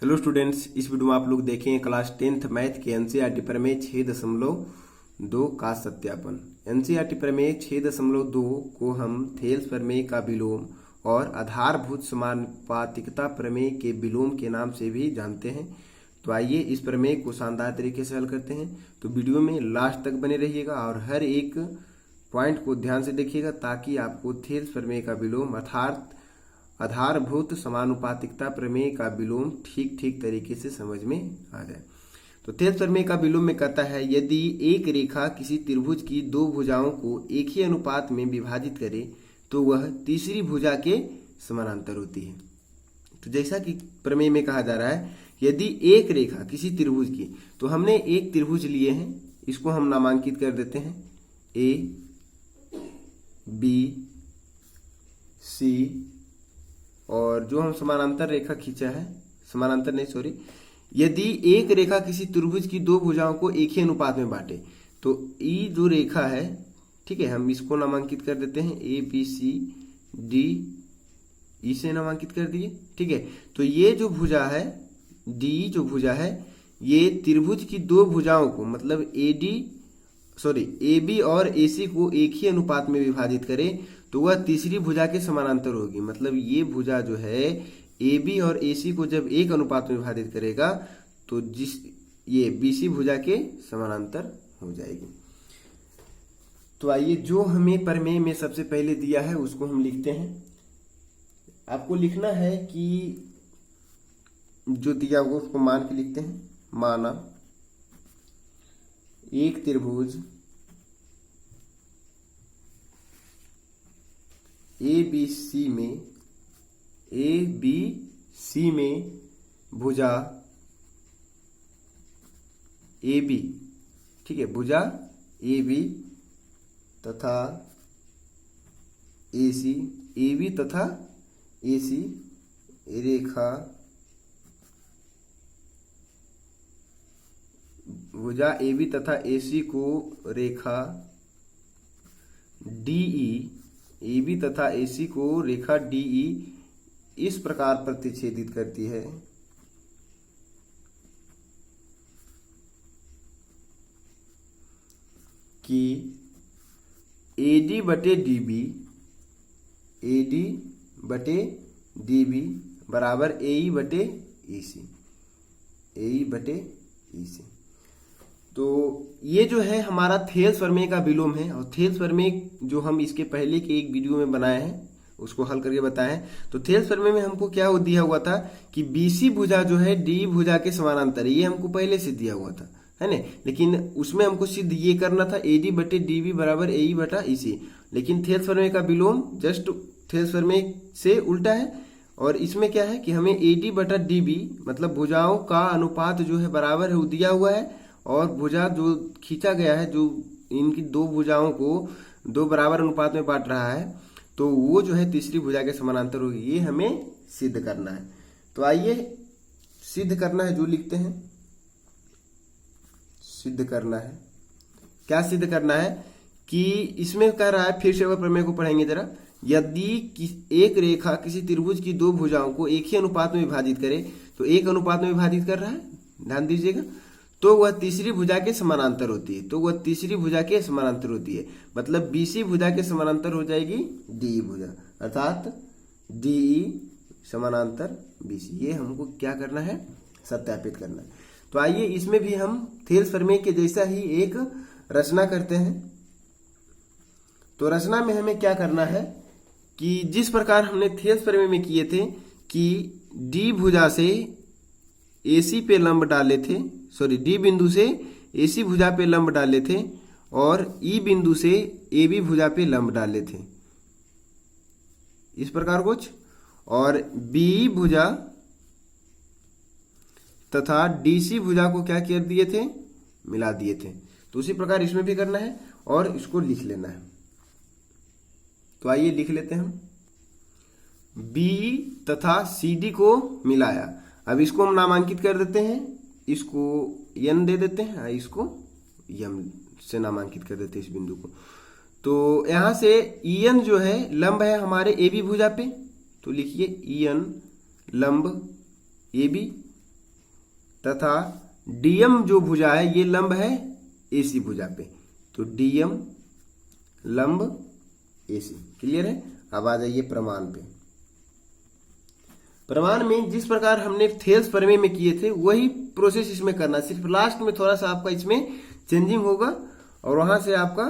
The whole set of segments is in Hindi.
हेलो स्टूडेंट्स, इस वीडियो में आप लोग देखें क्लास 10th मैथ के एनसीईआरटी प्रमेय 6.2 का सत्यापन। एनसीईआरटी प्रमेय 6.2 को हम थेल्स प्रमेय का विलोम और आधारभूत समानुपातिकता प्रमेय के विलोम के नाम से भी जानते हैं। तो आइए इस प्रमेय को शानदार तरीके से हल करते हैं। तो वीडियो में लास्ट तक बने रहिएगा और हर एक पॉइंट को ध्यान से देखिएगा ताकि आपको थेल्स प्रमेय का विलोम अर्थात आधारभूत समानुपातिकता प्रमेय का विलोम ठीक तरीके से समझ में आ जाए। तो थेल्स प्रमेय का विलोम में कहता है, यदि एक रेखा किसी त्रिभुज की दो भुजाओं को एक ही अनुपात में विभाजित करे तो वह तीसरी भुजा के समानांतर होती है। तो जैसा कि प्रमेय में कहा जा रहा है, यदि एक रेखा किसी त्रिभुज की, तो हमने एक त्रिभुज लिए हैं, इसको हम नामांकित कर देते हैं ए बी सी, और जो हम समानांतर रेखा खींचा है, समानांतर नहीं सॉरी, यदि एक रेखा किसी त्रिभुज की दो भुजाओं को एक ही अनुपात में बांटे तो ई जो रेखा है, ठीक है, हम इसको नामांकित कर देते हैं ए बी सी डी, इसे नामांकित कर दिए, ठीक है। तो ये जो भुजा है डी, जो भुजा है, ये त्रिभुज की दो भुजाओं को मतलब ए बी और ए सी को एक ही अनुपात में विभाजित करे तो वह तीसरी भुजा के समानांतर होगी। मतलब ये भुजा जो है ए बी और ए सी को जब एक अनुपात में विभाजित करेगा तो ये बी सी भुजा के समानांतर हो जाएगी। तो आइए जो हमें प्रमेय में सबसे पहले दिया है उसको हम लिखते हैं। आपको लिखना है कि जो दिया हुआ उसको मान के लिखते हैं। माना एक त्रिभुज ए बी सी में भुजा ए बी, ठीक है, भुजा ए बी तथा ए सी, ए बी तथा ए सी रेखा, भुजा ए बी तथा ए सी को रेखा डीई, ए बी तथा ए सी को रेखा डीई इस प्रकार प्रतिच्छेदित करती है कि AD बटे DB बराबर AE बटे EC। तो ये जो है हमारा थेल्स प्रमेय का विलोम है। और थेल्स प्रमेय जो हम इसके पहले के एक वीडियो में बनाए हैं उसको हल करके बताए हैं। तो थेल्स प्रमेय में हमको क्या दिया हुआ था कि BC भुजा जो है डी भुजा के समानांतर है, ये हमको पहले से दिया हुआ था, है ना। लेकिन उसमें हमको सिद्ध ये करना था AD बटे DB बराबर AE बटा EC। लेकिन थेल्स प्रमेय का विलोम जस्ट थेल्स प्रमेय से उल्टा है। और इसमें क्या है कि हमें AD बटा DB मतलब भुजाओं का अनुपात जो है बराबर है वो दिया हुआ है, और भुजा जो खींचा गया है, जो इनकी दो भुजाओं को दो बराबर अनुपात में बांट रहा है, तो वो जो है तीसरी भुजा के समानांतर होगी। ये हमें सिद्ध करना है। तो आइए सिद्ध करना है, जो लिखते हैं सिद्ध करना है। क्या सिद्ध करना है कि इसमें कह रहा है, फिर से वह प्रमेय को पढ़ेंगे जरा। यदि एक रेखा किसी त्रिभुज की दो भुजाओं को एक ही अनुपात में विभाजित करे, तो एक अनुपात में विभाजित कर रहा है, ध्यान दीजिएगा, तो वह तीसरी भुजा के समानांतर होती है। मतलब BC भुजा के समानांतर हो जाएगी DE भुजा, अर्थात DE समानांतर BC। ये हमको क्या करना है, सत्यापित करना है। तो आइए इसमें भी हम थेल्स प्रमेय के जैसा ही एक रचना करते हैं। तो रचना में हमें क्या करना है कि जिस प्रकार हमने थेल्स प्रमेय में किए थे कि D भुजा से AC पे लंब डाले थे, D बिंदु से AC भुजा पे लंब डाले थे, और E बिंदु से AB भुजा पे लंब डाले थे, इस प्रकार कुछ। और BE भुजा तथा DC भुजा को क्या कर दिए थे, मिला दिए थे। तो उसी प्रकार इसमें भी करना है और इसको लिख लेना है। तो आइए लिख लेते हैं हम। BE तथा CD को मिलाया। अब इसको हम नामांकित कर देते हैं, इसको n दे देते हैं, इसको m से नामांकित कर देते हैं इस बिंदु को। तो यहां से EN जो है लंब है हमारे AB भुजा पे, तो लिखिए EN लंब AB तथा डीएम जो भुजा है ये लंब है एसी भुजा पे, तो डीएम लंब एसी। क्लियर है। अब आ जाइए प्रमाण पे। प्रमाण में जिस प्रकार हमने थेल्स प्रमेय में किए थे वही प्रोसेस इसमें करना, सिर्फ लास्ट में थोड़ा सा आपका इसमें चेंजिंग होगा और वहां से आपका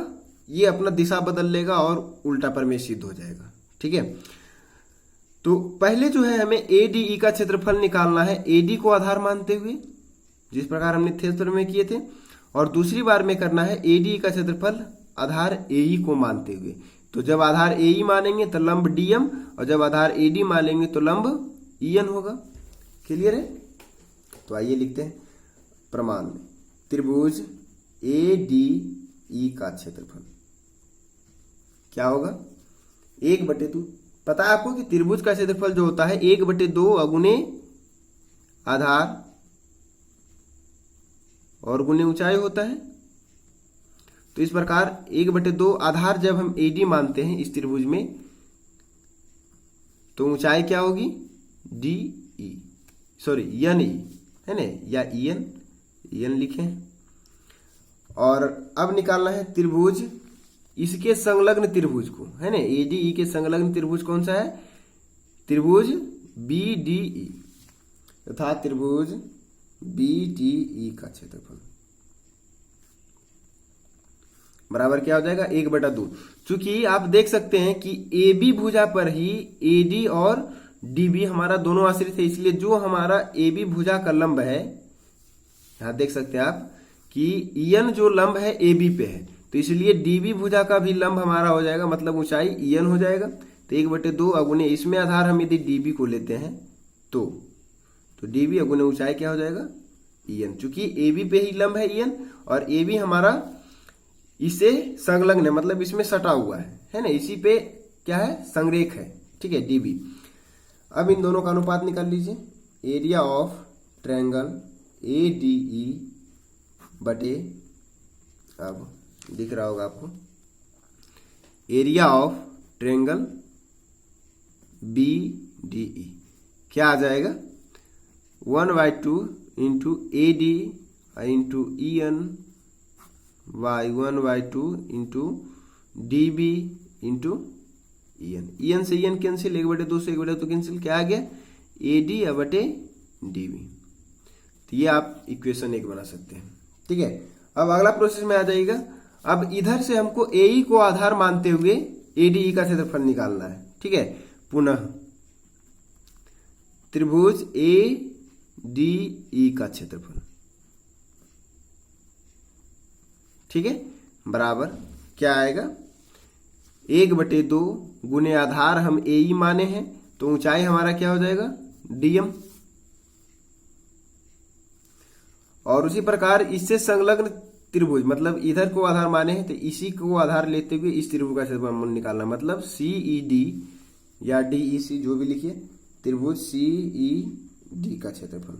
ये अपना दिशा बदल लेगा और उल्टा प्रमेय सिद्ध हो जाएगा। ठीक है। तो पहले जो है हमें एडीई का क्षेत्रफल निकालना है, एडी को आधार मानते हुए, जिस प्रकार हमने थेल्स प्रमेय किए थे, और दूसरी बार में करना है एडी का क्षेत्रफल आधार एई को मानते हुए। तो जब आधार एई मानेंगे तो लंब डीएम, और जब आधार एडी मानेंगे तो लंब ईएन होगा। क्लियर है। तो आइए लिखते हैं प्रमाण में, त्रिभुज एडीई का क्षेत्रफल क्या होगा, 1/2। पता है आपको कि त्रिभुज का क्षेत्रफल जो होता है 1/2 अगुने आधार और गुने ऊंचाई होता है। तो इस प्रकार 1/2 आधार जब हम एडी मानते हैं इस त्रिभुज में, तो ऊंचाई क्या होगी, डी सॉरी एन ई है ना, या ईएन लिखें। और अब निकालना है त्रिभुज इसके संलग्न त्रिभुज को, है ना, एडीई के संलग्न त्रिभुज कौन सा है, त्रिभुज बीडीई तथा त्रिभुज बीडीई का क्षेत्रफल बराबर क्या हो जाएगा, 1/2। चूंकि आप देख सकते हैं कि एबी भुजा पर ही एडी और डीबी हमारा दोनों आश्रित है, इसलिए जो हमारा एबी भुजा का लंब है, यहां देख सकते हैं आप कि ईएन जो लंब है एबी पे है, तो इसलिए डीबी भुजा का भी लंब हमारा हो जाएगा, मतलब ऊंचाई ईएन हो जाएगा। तो 1/2 अगुने इसमें आधार हम यदि डीबी को लेते हैं तो डीबी अगुने ऊंचाई क्या हो जाएगा, ईएन। चूंकि एबी पे ही लंब है ईएन और एबी हमारा इसे संलग्न है, मतलब इसमें सटा हुआ है ना, इसी पे क्या है, संरेख है। ठीक है, डीबी। अब इन दोनों का अनुपात निकाल लीजिए, एरिया ऑफ ट्रायंगल एडीई बटे, अब दिख रहा होगा आपको, एरिया ऑफ ट्रायंगल बीडीई क्या आ जाएगा, 1/2 into AD into EN by 1/2 into DB into EN. EN से ईएन कैंसिल, 1/2 से 1/2 कैंसिल, क्या आ गया, एडी बटे डीबी। तो ये आप इक्वेशन 1 बना सकते हैं। ठीक है। अब अगला प्रोसेस में आ जाएगा। अब इधर से हमको एई को आधार मानते हुए एडीई का क्षेत्रफल निकालना है। ठीक है। पुनः त्रिभुज एडीई का क्षेत्रफल, ठीक है, बराबर क्या आएगा, 1/2 गुने आधार हम एई माने हैं, तो ऊंचाई हमारा क्या हो जाएगा, डीएम। और उसी प्रकार इससे संलग्न त्रिभुज, मतलब इधर को आधार माने हैं तो इसी को आधार लेते हुए इस त्रिभुज का क्षेत्रफल निकालना, मतलब सीईडी या डीईसी जो भी लिखिए, त्रिभुज सीईडी का क्षेत्रफल।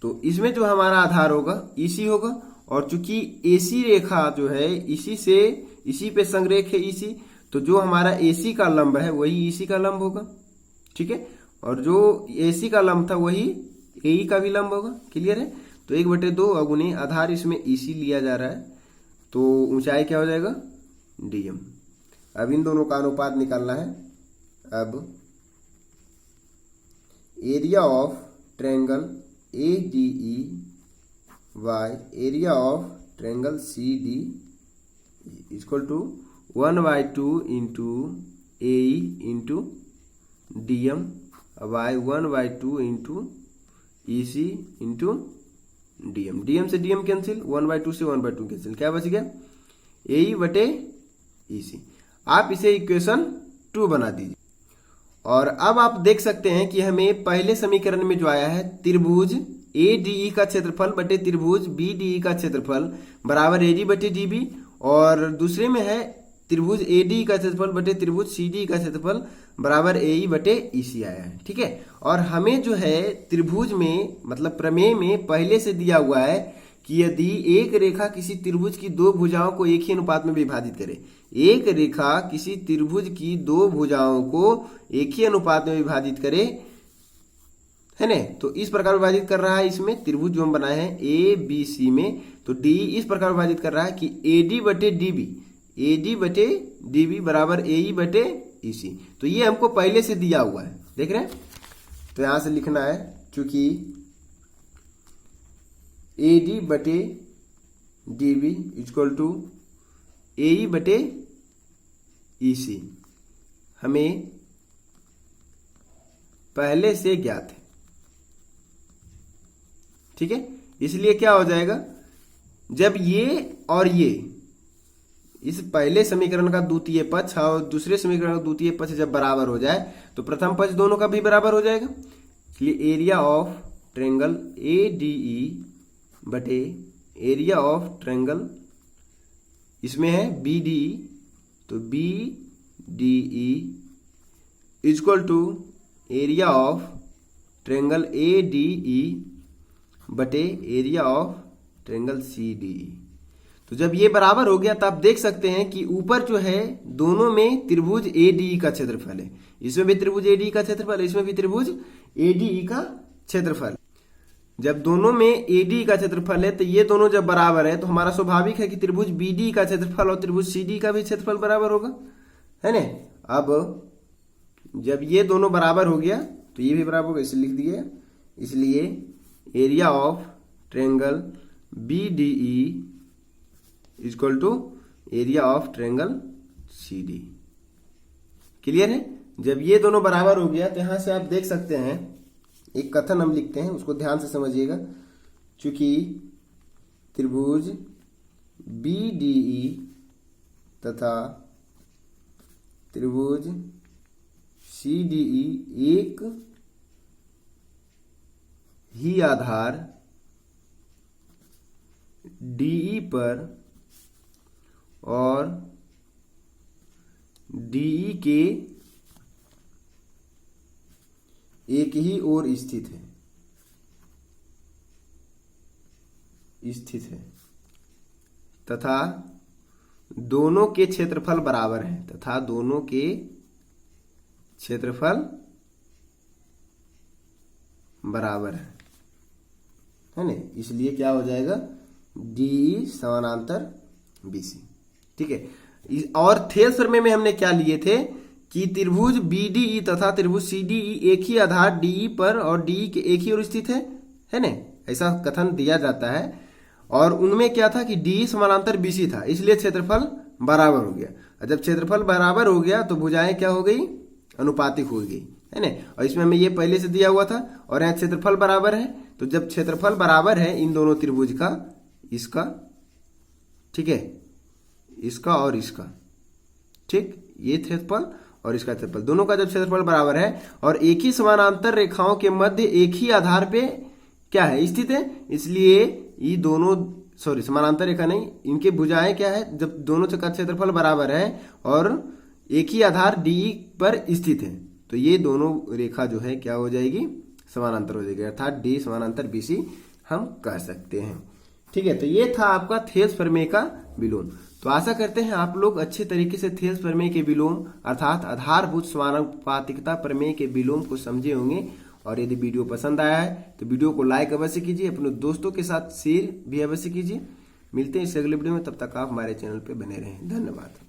तो इसमें जो हमारा आधार होगा ईसी होगा, और चूंकि एसी रेखा जो है इसी पे संरेख है ईसी, तो जो हमारा एसी का लंब है वही ईसी का लंब होगा। ठीक है। और जो एसी का लंब था वही एई का भी लंब होगा। क्लियर है। तो 1/2 अगुने आधार इसमें ईसी लिया जा रहा है, तो ऊंचाई क्या हो जाएगा, डीएम। अब इन दोनों का अनुपात निकालना है। अब area of triangle ADE by area of triangle CD equal to 1/2 into AE into DM by 1/2 into EC into DM. DM से डीएम कैंसिल, 1/2 से 1/2 कैंसिल, क्या बच गया, एई बटे ईसी। आप इसे इक्वेशन 2 बना दीजिए। और अब आप देख सकते हैं कि हमें पहले समीकरण में जो आया है त्रिभुज एडीई का क्षेत्रफल बटे त्रिभुज बीडीई का क्षेत्रफल बराबर एडी बटे डीबी, और दूसरे में है त्रिभुज एडी का क्षेत्रफल बटे त्रिभुज सीडी का क्षेत्रफल बराबर एई बटे ईसी आया है। ठीक है। और हमें जो है त्रिभुज में, मतलब प्रमेय में पहले से दिया हुआ है कि यदि एक रेखा किसी त्रिभुज की 2 भुजाओं को एक ही अनुपात में विभाजित करे, एक रेखा किसी त्रिभुज की 2 भुजाओं को एक ही अनुपात में विभाजित करे, है ना। तो इस प्रकार विभाजित कर रहा है इसमें त्रिभुज जो हम बनाए हैं ए बी सी में, तो डी इस प्रकार विभाजित कर रहा है कि एडी बटे डीबी बराबर एई बटे ईसी। तो ये हमको पहले से दिया हुआ है, देख रहे हैं। तो यहां से लिखना है चूंकि एडी बटे डीबी इक्वल टू एई बटे ईसी हमें पहले से ज्ञात है, ठीक है। इसलिए क्या हो जाएगा, जब ये और ये इस पहले समीकरण का द्वितीय पक्ष और दूसरे समीकरण का द्वितीय पक्ष जब बराबर हो जाए तो प्रथम पक्ष दोनों का भी बराबर हो जाएगा। इसलिए एरिया ऑफ ट्रायंगल एडीई बटे एरिया ऑफ ट्रायंगल इसमें है बीडीई, तो BDE equal to area of triangle ADE बटे एरिया ऑफ ट्रायंगल सीडीई। तो जब ये बराबर हो गया तो आप देख सकते हैं कि ऊपर जो है दोनों में त्रिभुज एडीई का क्षेत्रफल है, इसमें भी त्रिभुज एडीई का क्षेत्रफल है, इसमें भी त्रिभुज एडीई का क्षेत्रफल। जब दोनों में एडीई का क्षेत्रफल है तो ये दोनों जब बराबर है तो हमारा स्वाभाविक है कि त्रिभुज बीडी का क्षेत्रफल और त्रिभुज सीडी का भी क्षेत्रफल बराबर होगा, है ना। अब जब ये दोनों बराबर हो गया तो ये भी बराबर होगा, इसे लिख दिए। इसलिए area of triangle BDE equal to area of triangle CD. Clear है। जब ये दोनों बराबर हो गया तो यहां से आप देख सकते हैं एक कथन हम लिखते हैं, उसको ध्यान से समझिएगा। चूंकि त्रिभुज बीडीई तथा त्रिभुज सीडीई एक ही आधार डीई पर और डीई के एक ही ओर स्थित है तथा दोनों के क्षेत्रफल बराबर हैं, तथा दोनों के क्षेत्रफल बराबर है ना। इसलिए क्या हो जाएगा, डी समानांतर बीसी, ठीक है। और थेल्स प्रमेय में हमने क्या लिए थे कि त्रिभुज बीडीई तथा त्रिभुज सीडीई एक ही आधार डीई पर और डीई के एक ही ओर स्थित है ना, ऐसा कथन दिया जाता है। और उनमें क्या था कि डीई समानांतर बीसी था, इसलिए क्षेत्रफल बराबर हो गया। और जब क्षेत्रफल बराबर हो गया तो भुजाएं क्या हो गई, अनुपातिक हो गई, है ना। और इसमें हमें ये पहले से दिया हुआ था और यहाँ क्षेत्रफल बराबर है, तो जब क्षेत्रफल बराबर है इन दोनों त्रिभुज का, इसका, ठीक है, इसका और इसका, ठीक, ये क्षेत्रफल और इसका क्षेत्रफल, दोनों का जब क्षेत्रफल बराबर है और एक ही समानांतर रेखाओं के मध्य एक ही आधार पे क्या है, स्थित है, इसलिए ये दोनों समानांतर रेखा नहीं, इनके भुजाएं क्या है, जब दोनों का क्षेत्रफल बराबर है और एक ही आधार डी पर स्थित है तो ये दोनों रेखा जो है क्या हो जाएगी, समानांतर हो जाएगी, अर्थात डी समानांतर बीसी हम कह सकते हैं, ठीक है। तो ये था आपका थेल्स प्रमेय का विलोम। तो आशा करते हैं आप लोग अच्छे तरीके से थेल्स प्रमेय के विलोम अर्थात आधारभूत समानुपातिकता प्रमेय के विलोम को समझे होंगे। और यदि वीडियो पसंद आया है तो वीडियो को लाइक अवश्य कीजिए, अपने दोस्तों के साथ शेयर भी अवश्य कीजिए। मिलते हैं इस अगले वीडियो में, तब तक आप हमारे चैनल पर बने रहें। धन्यवाद।